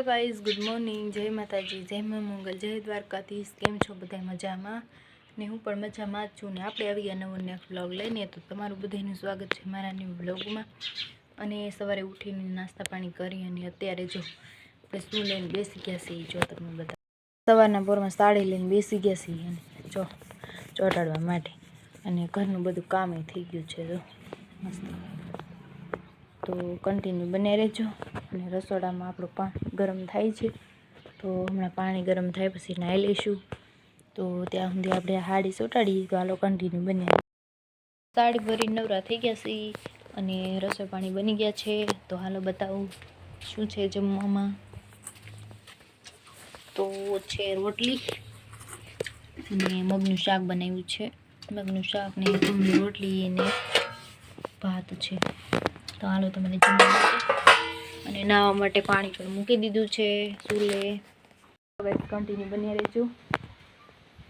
Guys good morning जय माताजी जय मां मंगल जय द्वारकाधीश। केम छो बधाय मजामां ने हूँ पण मजामां ज छुं ने आपणे આવી ગયા નવો નેક્સ્ટ વ્લોગ લઈને। તો તમારું બધાનું સ્વાગત છે મારા ન્યૂ વ્લોગમાં। અને સવારે ઉઠીને નાસ્તા પાણી કરી અને અત્યારે જો આપણે શું લઈને બેસી ગયા છીએ જો તમને બધા સવારના પોરમાં સાડી લઈને બેસી ગયા છીએ અને જો ચોટાડવા માટે અને ઘરનું બધું કામ થઈ ગયું છે જો મસ્ત। तो कंटीन्यू बने रहो અને રસોડામાં આપણું પાણી ગરમ થાય છે તો હમણાં પાણી ગરમ થાય પછી નાહી લઈશું। તો ત્યાં સુધી આપણે હાડી ચોટાડીએ તો હાલો કન્ટિન્યુ બને। સાડી ભરી નવરા થઈ ગયા છે અને રસોઈ પાણી બની ગયા છે તો હાલો બતાવું શું છે જમવામાં। તો છે રોટલી અને મગનું શાક બનાવ્યું છે, મગનું શાક ને ઘઉંની રોટલી ને ભાત છે। तो हालो तमने जमवा माटे नावा माटे पाणी पण मूकी दीधुं छे चूले। હવે કન્ટિન્યુ બની રહેજો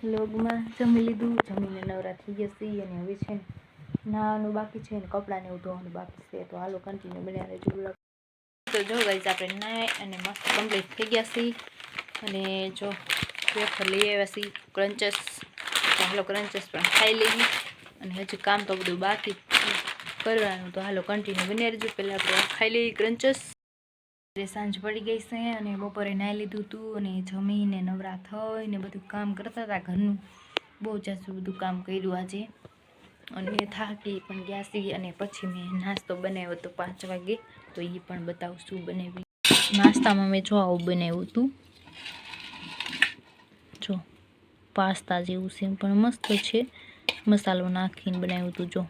વ્લોગમાં। જમી લીધું, જમીને નવરા થઈ ગયા છીએ અને હવે છે નાવાનું બાકી છે ને કપડાને એવું ધોવાનું બાકી છે તો હાલો કન્ટિન્યુ બની રહેજો વ્લોગ। તો જો ગાઈસ આપણે નાઈ અને મસ્ત કમ્પ્લીટ થઈ ગયા છીએ અને જો વેફર લઈ આવ્યા છીએ ક્રન્ચસ તો હાલો ક્રન્ચસ પણ ખાઈ લઈએ અને હજી કામ તો બધું બાકી करवानुं तो हालो कंटीन्यू बने रहो। पहले आपणे खाई लईए क्रंचस। सांज पड़ी गई से अने बपोरे नाही लीधुं हतुं अने जमीने नवरा थईने बधुं काम करता हता घरनुं बहु जाजु बधुं काम कर्युं आजे अने थाकी पण गया छीए अने पछी मैं नास्तो बनाव्यो तो 5 वागे तो ई पण बतावुं शुं बनाव्युं। नास्तामां मैं जो आवुं बनाव्युं हतुं जो पास्ता जेवुं छे पण मस्त छे मसालो नाखीने बनाव्युं हतुं। जो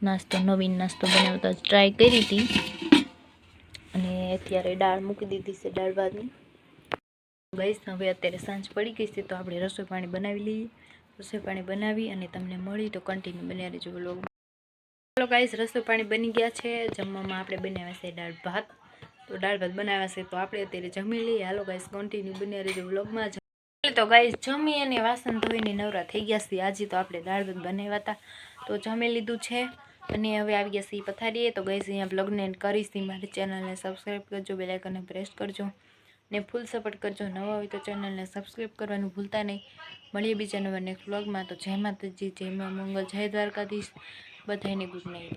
नास्तो नवीन नास्तो बनावता ट्राय करी थी અને અત્યારે દાળ મૂકી દીધી છે દાળ ભાતની। ગાઈસ હવે અત્યારે સાંજ પડી ગઈ છે તો આપણે રસોઈ પાણી બનાવી લઈએ। રસોઈ પાણી બનાવી અને તમને મળી તો કન્ટિન્યુ બન્યા રહેજો વ્લોગ। ચાલો ગાઈસ રસોઈ પાણી બની ગયા છે। જમવામાં આપણે બનાવ્યા છે દાળ ભાત તો દાળ ભાત બનાવ્યા છે તો આપણે અત્યારે જમી લઈએ। હાલો ગાઈસ કન્ટિન્યુ બન્યા રહેજો વ્લોગમાં। तो गाइस जमी अने वासन धोईने नवरा थई गया छे। आज तो आपणे दाळ भात बनाव्या हता तो जमी लीधुं छे અને હવે આવી ગયા છીએ પથારીએ। તો ગાઈસ અહીંયા બ્લોગને એન્ડ કરીશ। મારી ચેનલને સબસ્ક્રાઈબ કરજો, બેલ આઇકનને પ્રેસ કરજો ને ફૂલ સપોર્ટ કરજો। નવા હોય તો ચેનલને સબસ્ક્રાઈબ કરવાનું ભૂલતા નહીં। મળીએ બીજા નવા નેક્સ્ટ બ્લોગમાં। તો જય માતાજી જય મા મંગલ જય દ્વારકાધીશ બધાને ગુડ નાઇટ।